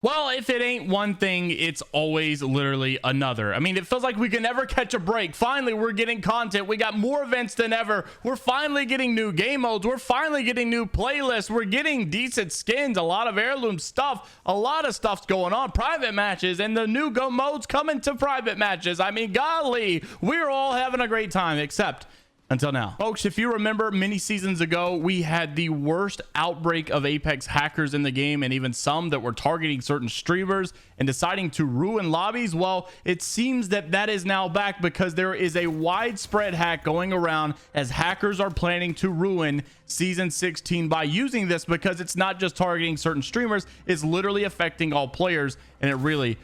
Well, if it ain't one thing, it's always literally another. I mean, it feels like we can never catch a break. Finally, we're getting content. We got more events than ever. We're finally getting new game modes. We're finally getting new playlists. We're getting decent skins, a lot of heirloom stuff. A lot of stuff's going on. Private matches and the new go modes coming to private matches. I mean, golly, we're all having a great time, except until now. Folks, if you remember many seasons ago, we had the worst outbreak of Apex hackers in the game, and even some that were targeting certain streamers and deciding to ruin lobbies. Well, it seems that that is now back because there is a widespread hack going around as hackers are planning to ruin season 16 by using this, because it's not just targeting certain streamers, it's literally affecting all players, and it really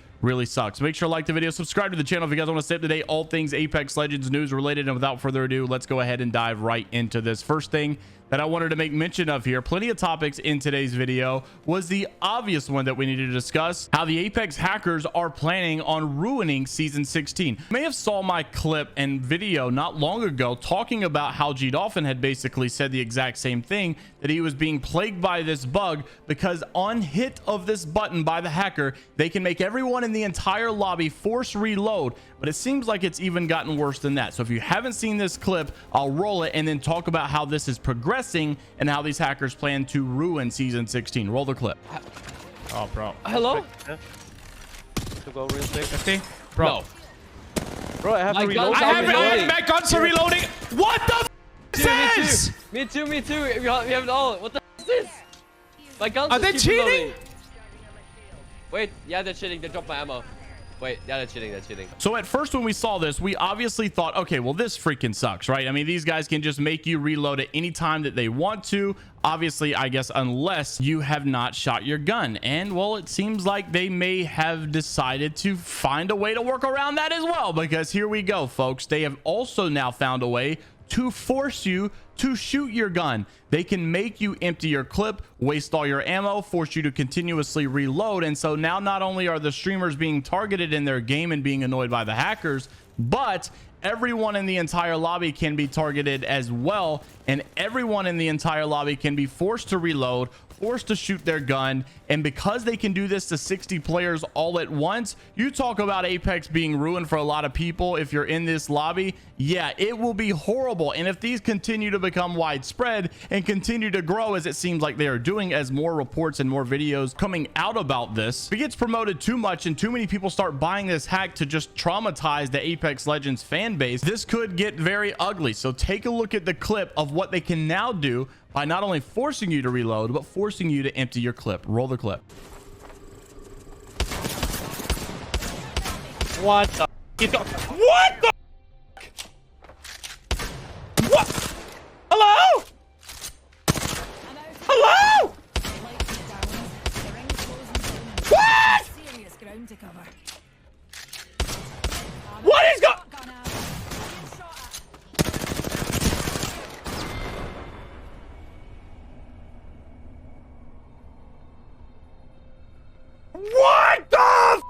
sucks. Make sure to like the video, subscribe to the channel if you guys want to stay up to date all things Apex Legends news related. And without further ado, let's go ahead and dive right into this. First thing that I wanted to make mention of here, plenty of topics in today's video, was the obvious one that we needed to discuss: how the Apex hackers are planning on ruining season 16. You may have saw my clip and video not long ago talking about how G Dolphin had basically said the exact same thing, that he was being plagued by this bug because on hit of this button by the hacker, they can make everyone in the entire lobby force reload. But it seems like it's even gotten worse than that. So if you haven't seen this clip, I'll roll it and then talk about how this is progressing and how these hackers plan to ruin season 16. Roll the clip. Oh, bro. Hello? To go real quick. 50? Bro. No. Bro, I have to reload. I have my guns are reloading. What the f is this? Me too. We have it all. What the f is this? My guns are they cheating? Reloading. Wait, yeah, they're cheating. They dropped my ammo. Wait, yeah, they're cheating. So at first when we saw this, we obviously thought, okay, well, this freaking sucks, right? I mean, these guys can just make you reload at any time that they want to. Obviously, I guess, unless you have not shot your gun. And well, it seems like they may have decided to find a way to work around that as well, because here we go, folks. They have also now found a way to force you to shoot your gun. They can make you empty your clip, waste all your ammo, force you to continuously reload. And so now not only are the streamers being targeted in their game and being annoyed by the hackers, but everyone in the entire lobby can be targeted as well, and everyone in the entire lobby can be forced to reload, forced to shoot their gun. And because they can do this to 60 players all at once, you talk about Apex being ruined for a lot of people. If you're in this lobby, yeah, it will be horrible. And if these continue to become widespread and continue to grow, as it seems like they are doing, as more reports and more videos coming out about this, if it gets promoted too much and too many people start buying this hack to just traumatize the Apex Legends fan base, this could get very ugly. So take a look at the clip of what they can now do by not only forcing you to reload, but forcing you to empty your clip. Roll the clip. What the? What the? What? Hello? Hello? What? What is going? What the?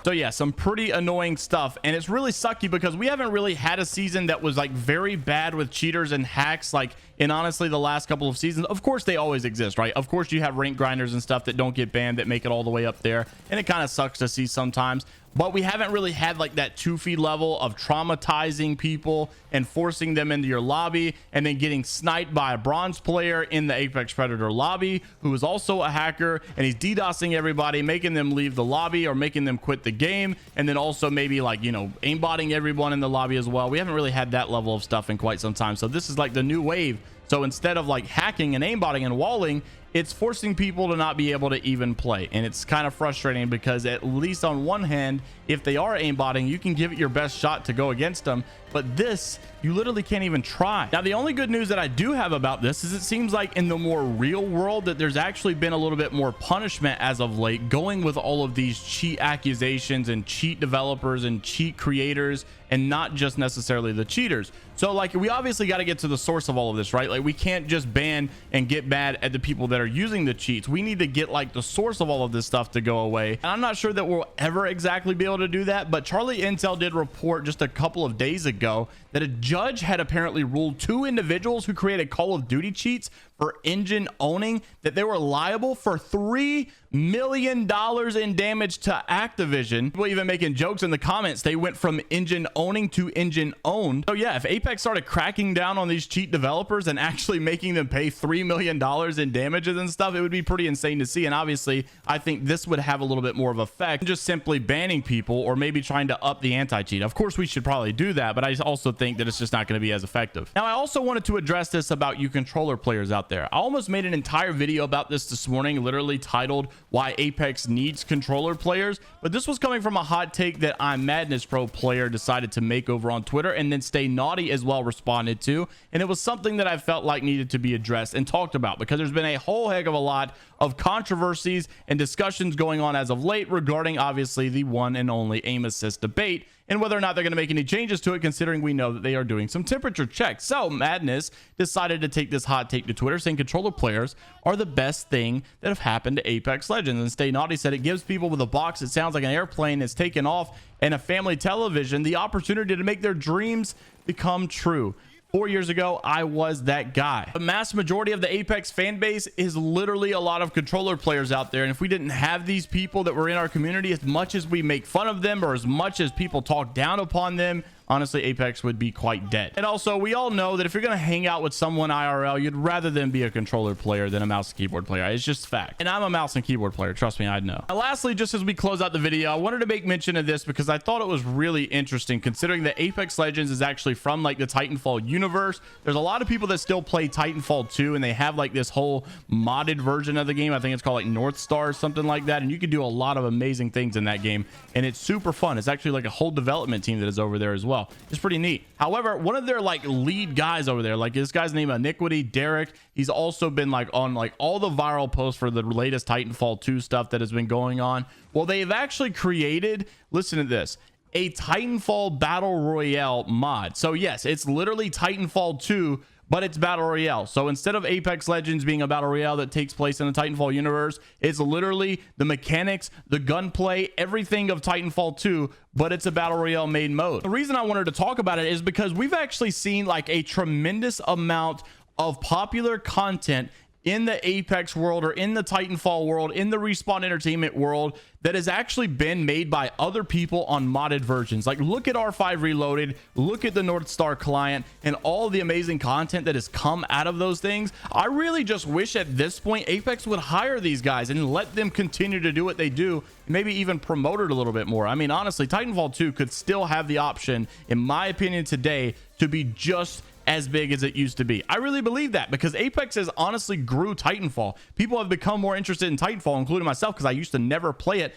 So yeah, some pretty annoying stuff, and it's really sucky because we haven't really had a season that was like very bad with cheaters and hacks like in honestly the last couple of seasons. Of course they always exist, right? Of course you have rank grinders and stuff that don't get banned that make it all the way up there, and it kind of sucks to see sometimes. But we haven't really had like that 2-feed level of traumatizing people and forcing them into your lobby and then getting sniped by a bronze player in the Apex Predator lobby who is also a hacker, and he's DDoSing everybody, making them leave the lobby or making them quit the game, and then also maybe like, you know, aimbotting everyone in the lobby as well. We haven't really had that level of stuff in quite some time. So this is like the new wave. So instead of like hacking and aimbotting and walling, it's forcing people to not be able to even play. And it's kind of frustrating because at least on one hand, if they are aimbotting, you can give it your best shot to go against them. But this, you literally can't even try. Now, the only good news that I do have about this is it seems like in the more real world that there's actually been a little bit more punishment as of late, going with all of these cheat accusations and cheat developers and cheat creators, and not just necessarily the cheaters. So like, we obviously got to get to the source of all of this, right? Like, we can't just ban and get mad at the people that are using the cheats. We need to get like the source of all of this stuff to go away. And I'm not sure that we'll ever exactly be able to do that, but Charlie Intel did report just a couple of days ago that a judge had apparently ruled 2 individuals who created Call of Duty cheats for engine owning that they were liable for $3 million in damage to Activision. People even making jokes in the comments. They went from engine owning to engine owned. So yeah, if Apex started cracking down on these cheat developers and actually making them pay $3 million in damages and stuff, it would be pretty insane to see. And obviously, I think this would have a little bit more of effect than just simply banning people or maybe trying to up the anti-cheat. Of course, we should probably do that, but I also think that it's just not going to be as effective. Now, I also wanted to address this about you controller players out there. I almost made an entire video about this morning, literally titled "Why Apex Needs Controller Players," but this was coming from a hot take that I'm Madness Pro player decided to make over on Twitter, and then Stay Naughty as well responded to, and it was something that I felt like needed to be addressed and talked about because there's been a whole heck of a lot of controversies and discussions going on as of late regarding obviously the one and only aim assist debate and whether or not they're going to make any changes to it, considering we know that they are doing some temperature checks. So Madness decided to take this hot take to Twitter, saying controller players are the best thing that have happened to Apex Legends. And Stay Naughty said it gives people with a box that sounds like an airplane that's taken off and a family television the opportunity to make their dreams become true. 4 years ago, I was that guy. The mass majority of the Apex fan base is literally a lot of controller players out there. And if we didn't have these people that were in our community, as much as we make fun of them or as much as people talk down upon them, honestly, Apex would be quite dead. And also, we all know that if you're going to hang out with someone IRL, you'd rather them be a controller player than a mouse and keyboard player. It's just fact. And I'm a mouse and keyboard player. Trust me, I know. Now, lastly, just as we close out the video, I wanted to make mention of this because I thought it was really interesting considering that Apex Legends is actually from like the Titanfall universe. There's a lot of people that still play Titanfall 2 and they have like this whole modded version of the game. I think it's called like North Star or something like that. And you can do a lot of amazing things in that game. And it's super fun. It's actually like a whole development team that is over there as well. It's pretty neat. However, one of their like lead guys over there, like this guy's name Iniquity, Derek, he's also been like on like all the viral posts for the latest Titanfall 2 stuff that has been going on. Well, they've actually created, listen to this, a Titanfall Battle Royale mod. So yes, it's literally Titanfall 2, but it's Battle Royale. So instead of Apex Legends being a Battle Royale that takes place in the Titanfall universe, it's literally the mechanics, the gunplay, everything of Titanfall 2, but it's a Battle Royale main mode. The reason I wanted to talk about it is because we've actually seen like a tremendous amount of popular content in the Apex world or in the Titanfall world, in the Respawn Entertainment world that has actually been made by other people on modded versions. Like look at R5 Reloaded, look at the North Star client and all the amazing content that has come out of those things. I really just wish at this point Apex would hire these guys and let them continue to do what they do, maybe even promote it a little bit more. I mean, honestly, Titanfall 2 could still have the option, in my opinion today, to be just as big as it used to be. I really believe that because Apex has honestly grew Titanfall. People have become more interested in Titanfall, including myself, because I used to never play it.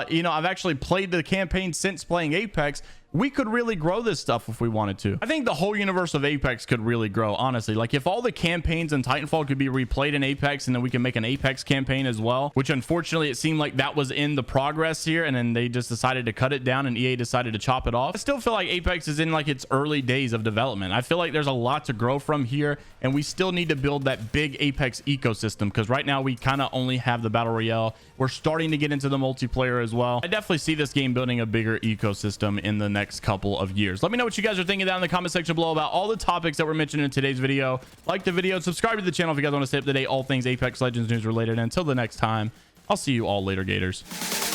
You know, I've actually played the campaign since playing Apex. We could really grow this stuff if we wanted to. I think the whole universe of Apex could really grow, honestly. Like if all the campaigns in Titanfall could be replayed in Apex and then we can make an Apex campaign as well, which unfortunately it seemed like that was in the progress here and then they just decided to cut it down and EA decided to chop it off. I still feel like Apex is in like its early days of development. I feel like there's a lot to grow from here and we still need to build that big Apex ecosystem because right now we kind of only have the Battle Royale. We're starting to get into the multiplayer as well. I definitely see this game building a bigger ecosystem in the next couple of years. Let me know what you guys are thinking down in the comment section below about all the topics that were mentioned in today's video. Like the video, subscribe to the channel if you guys want to stay up to date all things Apex Legends news related. And until the next time, I'll see you all later, Gators.